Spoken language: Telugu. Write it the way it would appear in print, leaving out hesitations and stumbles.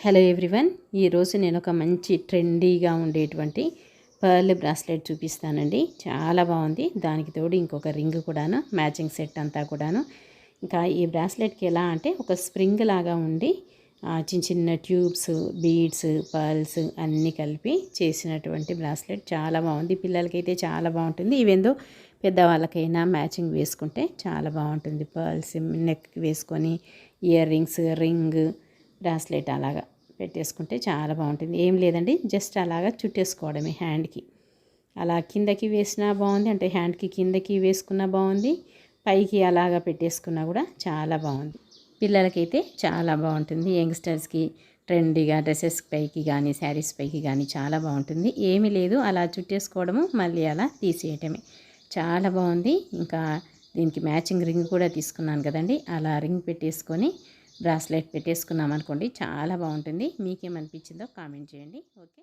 హలో ఎవ్రీవన్, ఈరోజు నేను ఒక మంచి ట్రెండీగా ఉండేటువంటి పర్ల్ బ్రాస్లెట్ చూపిస్తానండి. చాలా బాగుంది. దానికి తోడు ఇంకొక రింగ్ కూడాను, మ్యాచింగ్ సెట్ అంతా కూడాను. ఇంకా ఈ బ్రాస్లెట్కి ఎలా అంటే ఒక స్ప్రింగ్ లాగా ఉండి చిన్న చిన్న ట్యూబ్స్, బీడ్స్, పర్ల్స్ అన్నీ కలిపి చేసినటువంటి బ్రాస్లెట్ చాలా బాగుంది. పిల్లలకైతే చాలా బాగుంటుంది. ఇవేందో పెద్దవాళ్ళకైనా మ్యాచింగ్ వేసుకుంటే చాలా బాగుంటుంది. పర్ల్స్ నెక్కి వేసుకొని ఇయర్ రింగ్స్, రింగ్, బ్రాస్లెట్ అలాగా పెట్టేసుకుంటే చాలా బాగుంటుంది. ఏం లేదండి, జస్ట్ అలాగా చుట్టేసుకోవడమే హ్యాండ్కి. అలా కిందకి వేసినా బాగుంది, అంటే హ్యాండ్కి కిందకి వేసుకున్నా బాగుంది, పైకి అలాగా పెట్టేసుకున్నా కూడా చాలా బాగుంది. పిల్లలకైతే చాలా బాగుంటుంది. యంగ్స్టర్స్కి ట్రెండీగా డ్రెస్సెస్ పైకి కానీ శారీస్ పైకి కానీ చాలా బాగుంటుంది. ఏమీ లేదు, అలా చుట్టేసుకోవడము, మళ్ళీ అలా తీసేయటమే. చాలా బాగుంది. ఇంకా దీనికి మ్యాచింగ్ రింగ్ కూడా తీసుకున్నాను కదండి, అలా రింగ్ పెట్టేసుకొని బ్రాస్లెట్ పెట్టేసుకున్నాం అనుకోండి, చాలా బాగుంటుంది. మీకేమనిపించిందో కామెంట్ చేయండి. ఓకే.